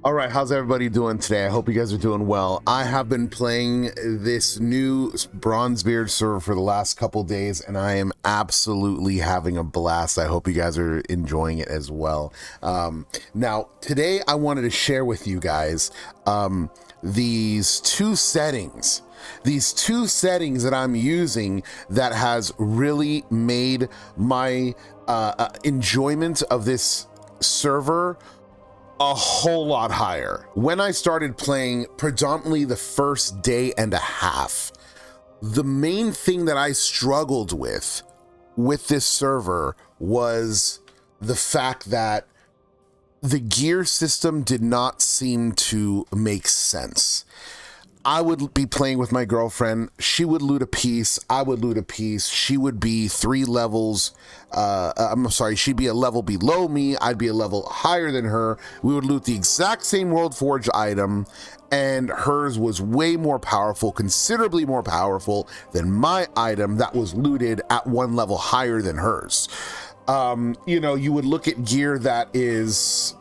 All right, how's everybody doing today? I hope you guys are doing well. I have been playing this new Bronzebeard server for the last couple days, and I am absolutely having a blast. I hope you guys are enjoying it as well. Now, today I wanted to share with you guys these two settings that I'm using that has really made my enjoyment of this server a whole lot higher. When I started playing, predominantly the first day and a half, the main thing that I struggled with this server was the fact that the gear system did not seem to make sense. I would be playing with my girlfriend. She would loot a piece. I would loot a piece. She would be 3 levels. She'd be a level below me. I'd be a level higher than her. We would loot the exact same World Forge item, and hers was way more powerful, considerably more powerful than my item that was looted at 1 level higher than hers. You know, you would look at gear that is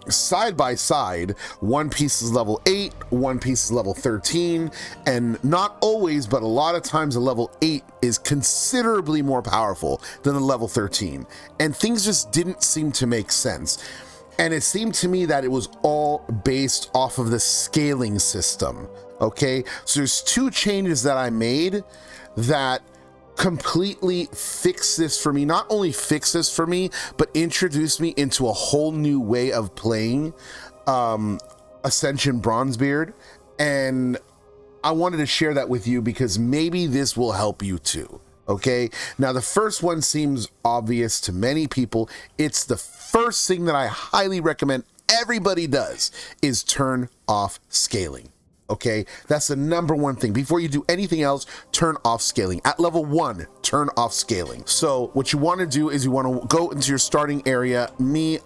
side by side. One piece is level 8, one piece is level 13, and not always, but a lot of times a level 8 is considerably more powerful than a level 13, and things just didn't seem to make sense. And it seemed to me that it was all based off of the scaling system. Okay, so there's 2 changes that I made that completely fix this for me. Not only fix this for me, but introduce me into a whole new way of playing Ascension Bronzebeard, and I wanted to share that with you because maybe this will help you too. Okay, now the first one seems obvious to many people. It's the first thing that I highly recommend everybody does, is turn off scaling. Okay, that's the number one thing. Before you do anything else, turn off scaling. At level 1, turn off scaling. So what you want to do is you want to go into your starting area.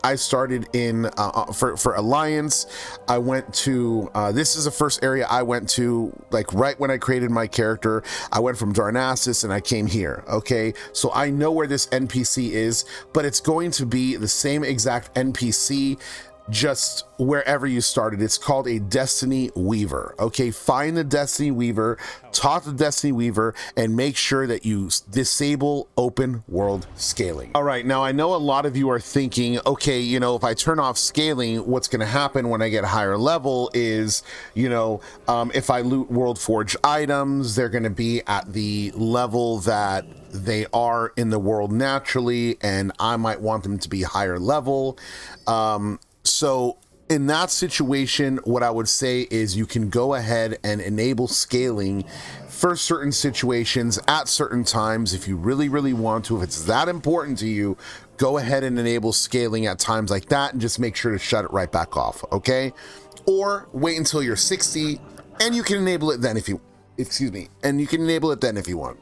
I started in for Alliance. I went to this is the first area I went to, like right when I created my character. I went from Darnassus and I came here. Okay, so I know where this NPC is, but it's going to be the same exact NPC just wherever you started. It's called a Destiny Weaver. Okay, find the Destiny Weaver, talk to the Destiny Weaver, and make sure that you disable open world scaling. All right, now I know a lot of you are thinking, okay, you know, if I turn off scaling, what's going to happen when I get higher level is, you know, if I loot World Forge items, they're going to be at the level that they are in the world naturally, and I might want them to be higher level. So in that situation, what I would say is you can go ahead and enable scaling for certain situations at certain times if you really, really want to. If it's that important to you, go ahead and enable scaling at times like that and just make sure to shut it right back off, okay? Or wait until you're 60 and you can enable it then if you, and you can enable it then if you want.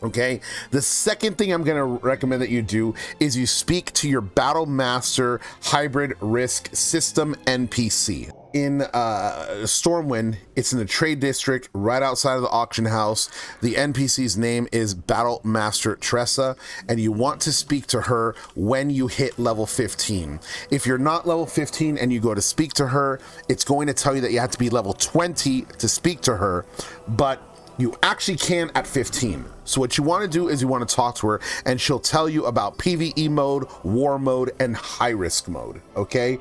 Okay, the second thing I'm going to recommend that you do is you speak to your Battle Master Hybrid Risk System NPC. In Stormwind, it's in the trade district right outside of the auction house. The NPC's name is Battle Master Tressa, and you want to speak to her when you hit level 15. If you're not level 15 and you go to speak to her, it's going to tell you that you have to be level 20 to speak to her, but you actually can at 15. So what you want to do is you want to talk to her, and she'll tell you about PvE mode, war mode, and high risk mode. Okay,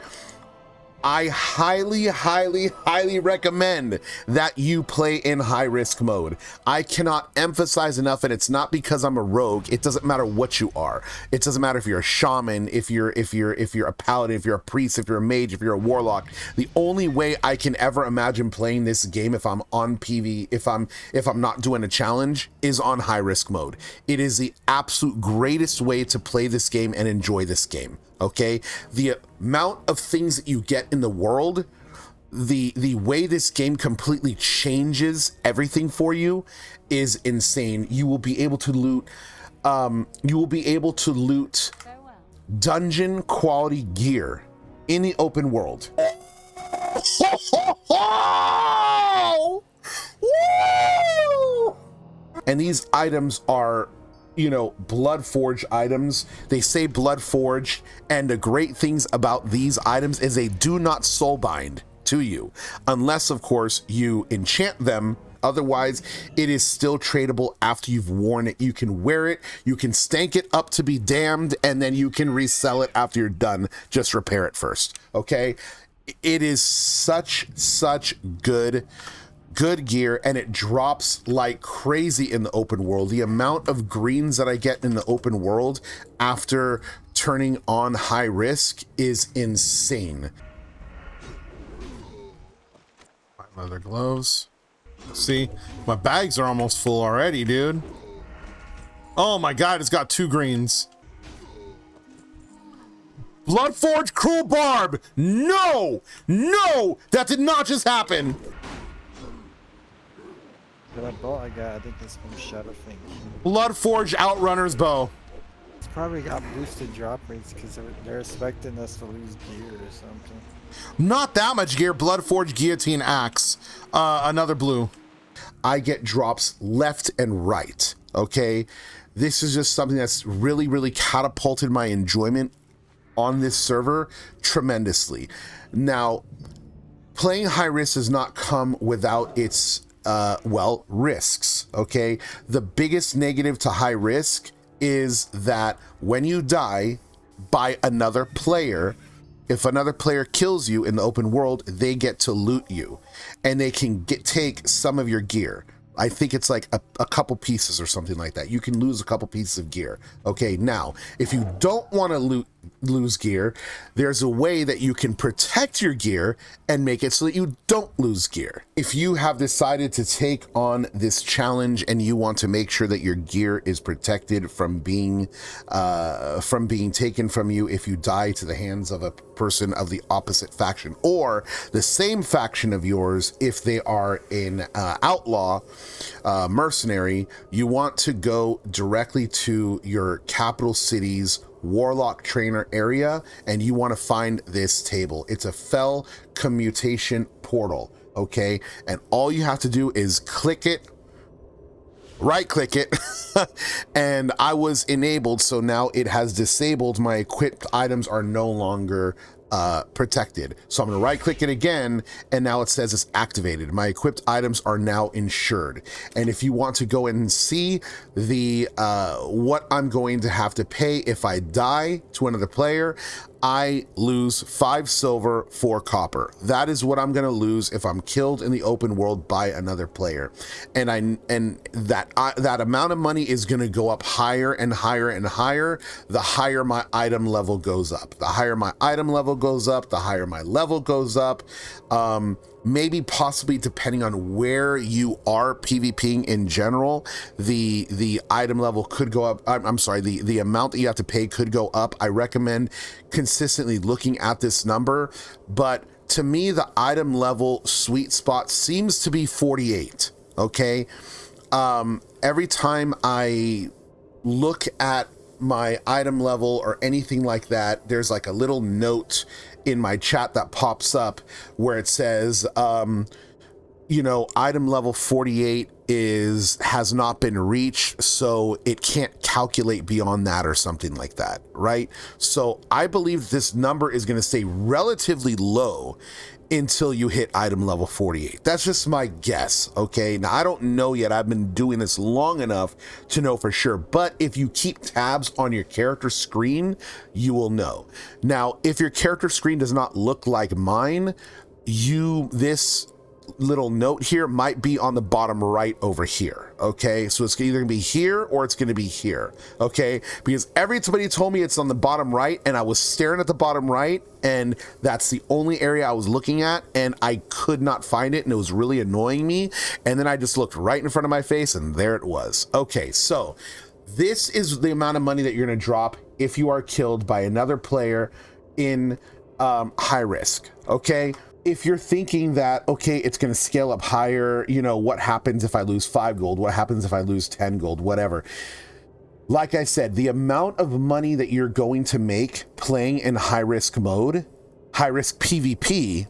I highly, highly, highly recommend that you play in high risk mode. I cannot emphasize enough, and it's not because I'm a rogue. It doesn't matter what you are. It doesn't matter if you're a shaman, if you're a paladin, if you're a priest, if you're a mage, if you're a warlock. The only way I can ever imagine playing this game if I'm on PvE, if I'm not doing a challenge, is on high risk mode. It is the absolute greatest way to play this game and enjoy this game. Okay, the amount of things that you get in the world, the way this game completely changes everything for you is insane. You will be able to loot dungeon quality gear in the open world. And these items are you know, blood forged items. They say blood forged, and the great things about these items is they do not soul bind to you, unless of course you enchant them. Otherwise, it is still tradable after you've worn it. You can wear it, you can stank it up to be damned, and then you can resell it after you're done. Just repair it first, okay? It is such good gear, and it drops like crazy in the open world. The amount of greens that I get in the open world after turning on high risk is insane. Leather gloves. See, my bags are almost full already, dude. Oh my god, it's got 2 greens. Bloodforged Cruel Barb! No! No! That did not just happen! That bow I got, I think it's from Shadowfink. Bloodforged Outrunner's Bow. It's probably got boosted drop rates because they're expecting us to lose gear or something. Not that much gear. Bloodforged Guillotine Axe. Another blue. I get drops left and right, okay? This is just something that's really catapulted my enjoyment on this server tremendously. Now, playing high risk does not come without its, well, risks, okay? The biggest negative to high risk is that when you die by another player, if another player kills you in the open world, they get to loot you, and they can take some of your gear. I think it's like a couple pieces or something like that. You can lose a couple pieces of gear. Okay, now, if you don't want to lose gear, there's a way that you can protect your gear and make it so that you don't lose gear. If you have decided to take on this challenge and you want to make sure that your gear is protected from being taken from you if you die to the hands of a person of the opposite faction, or the same faction of yours if they are an outlaw mercenary, you want to go directly to your capital city's warlock trainer area, and you want to find this table. It's a fell commutation portal, okay? And all you have to do is click it, right click it, and I was enabled, so now it has disabled. My equipped items are no longer protected. So I'm gonna right click it again, and now it says it's activated. My equipped items are now insured. And if you want to go in and see the what I'm going to have to pay if I die to another player, I lose 5 silver, 4 copper. That is what I'm gonna lose if I'm killed in the open world by another player. And that amount of money is gonna go up higher and higher and higher, the higher my item level goes up. The higher my item level goes up, the higher my level goes up. Maybe possibly depending on where you are PvPing in general, the item level could go up. I'm sorry, the amount that you have to pay could go up. I recommend consistently looking at this number, but to me, the item level sweet spot seems to be 48, okay? Every time I look at my item level or anything like that, there's like a little note in my chat that pops up where it says, you know, item level 48 has not been reached, so it can't calculate beyond that or something like that, right? So I believe this number is going to stay relatively low until you hit item level 48. That's just my guess, okay? Now, I don't know yet. I've been doing this long enough to know for sure, but if you keep tabs on your character screen, you will know. Now, if your character screen does not look like mine, this little note here might be on the bottom right over here, okay? So it's either gonna be here or it's gonna be here, okay? Because everybody told me it's on the bottom right, and I was staring at the bottom right, and that's the only area I was looking at, and I could not find it, and it was really annoying me. And then I just looked right in front of my face, and there it was. Okay, so this is the amount of money that you're gonna drop if you are killed by another player in high risk, okay? If you're thinking that, okay, it's going to scale up higher, you know, what happens if I lose 5 gold? What happens if I lose 10 gold? Whatever. Like I said, the amount of money that you're going to make playing in high risk mode, high risk PvP,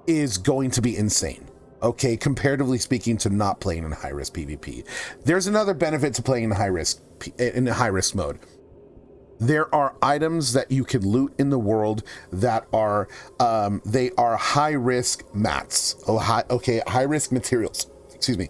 is going to be insane. okay, comparatively speaking, to not playing in high risk PvP. There's another benefit to playing in high risk mode. There are items that you can loot in the world that are they are high risk mats. High risk materials. Excuse me.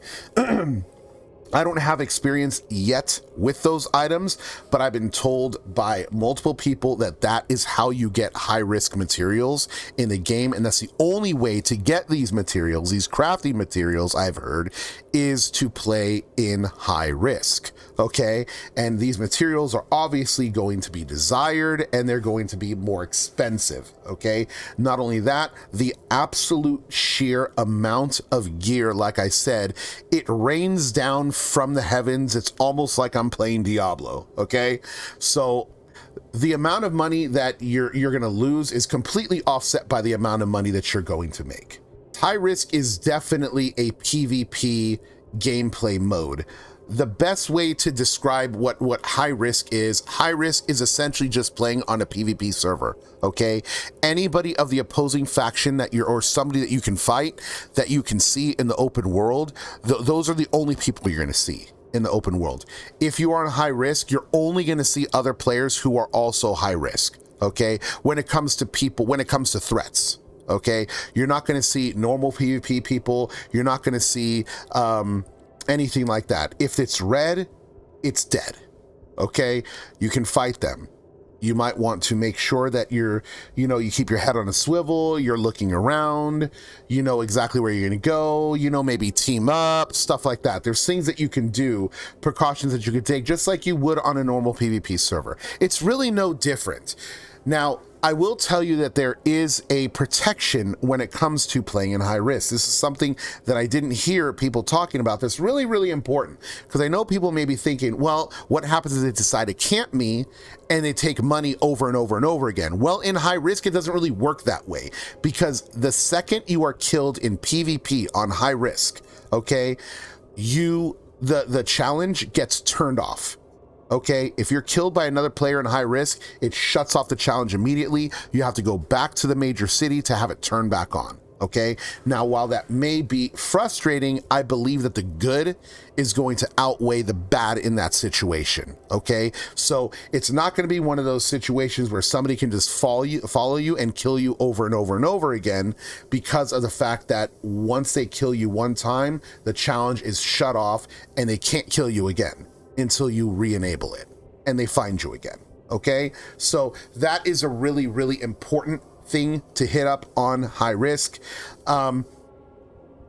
I don't have experience yet with those items, but I've been told by multiple people that that is how you get high risk materials in the game. And that's the only way to get these materials, these crafting materials, I've heard, is to play in high risk. Okay. And these materials are obviously going to be desired and they're going to be more expensive. Okay. Not only that, the absolute sheer amount of gear, like I said, it rains down from the heavens. It's almost like I'm playing Diablo. Okay. So the amount of money that you're going to lose is completely offset by the amount of money that you're going to make. High risk is definitely a PvP gameplay mode. The best way to describe what high risk is essentially just playing on a PvP server. Okay, anybody of the opposing faction that you're, or somebody that you can fight, that you can see in the open world, those are the only people you're going to see in the open world. If you are on high risk, you're only going to see other players who are also high risk. Okay, when it comes to people, when it comes to threats. Okay, you're not going to see normal PvP people. You're not going to see anything like that. If it's red, it's dead. Okay, you can fight them. You might want to make sure that you keep your head on a swivel, you're looking around, you know exactly where you're going to go, maybe team up, stuff like that. There's things that you can do, precautions that you can take, just like you would on a normal PvP server. It's really no different. Now, I will tell you that there is a protection when it comes to playing in high risk. This is something that I didn't hear people talking about that's really, really important, because I know people may be thinking, well, what happens is they decide to camp me and they take money over and over and over again. Well, in high risk, it doesn't really work that way, because the second you are killed in PvP on high risk, okay, the challenge gets turned off. Okay, if you're killed by another player in high risk, it shuts off the challenge immediately. You have to go back to the major city to have it turned back on. Okay, now while that may be frustrating, I believe that the good is going to outweigh the bad in that situation. Okay, so it's not going to be one of those situations where somebody can just follow you and kill you over and over and over again, because of the fact that once they kill you one time, the challenge is shut off and they can't kill you again until you re-enable it and they find you again. Okay, so that is a really, really important thing to hit up on high risk.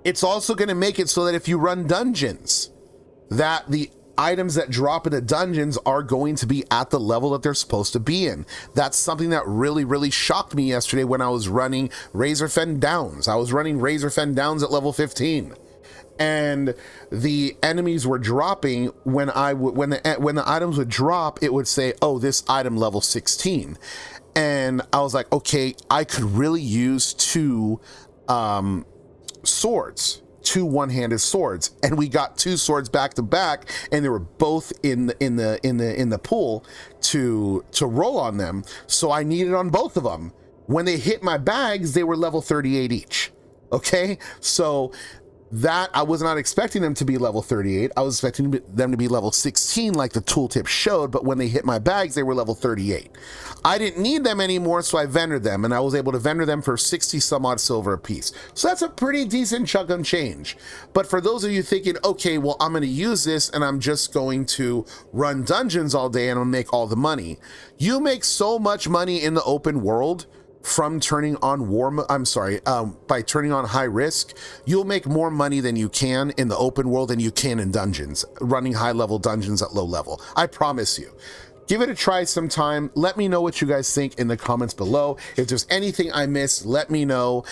It's also going to make it so that if you run dungeons, that the items that drop into dungeons are going to be at the level that they're supposed to be in. That's something that really, really shocked me yesterday when I was running Razorfen Downs. I was running Razorfen Downs at level 15. And the enemies were dropping when the items would drop, it would say, oh, this item level 16. And I was like, okay, I could really use two swords, two one-handed swords. And we got two swords back to back, and they were both in the pool to roll on them. So I needed on both of them. When they hit my bags, they were level 38 each. Okay, so that I was not expecting them to be level 38. I was expecting them to be level 16 like the tooltip showed, but when they hit my bags, they were level 38. I didn't need them anymore, so I vendored them, and I was able to vendor them for 60 some odd silver a piece. So that's a pretty decent chunk of change. But for those of you thinking, okay, well, I'm going to use this and I'm just going to run dungeons all day and I'll make all the money. You make so much money in the open world from turning on by turning on high risk. You'll make more money than you can in the open world than you can in dungeons, running high level dungeons at low level. I promise you. Give it a try sometime. Let me know what you guys think in the comments below. If there's anything I missed, let me know.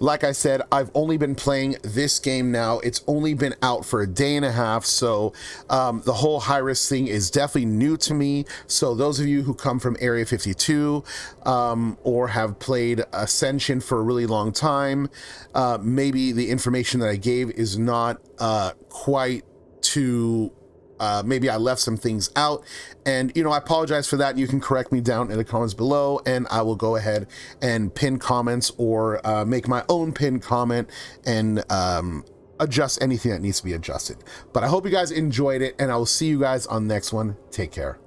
Like I said, I've only been playing this game now. It's only been out for a day and a half, so the whole high risk thing is definitely new to me. So those of you who come from Area 52 or have played Ascension for a really long time, maybe the information that I gave is not quite to maybe I left some things out, and you know, I apologize for that. And you can correct me down in the comments below, and I will go ahead and pin comments or make my own pin comment and adjust anything that needs to be adjusted. But I hope you guys enjoyed it, and I will see you guys on the next one. Take care.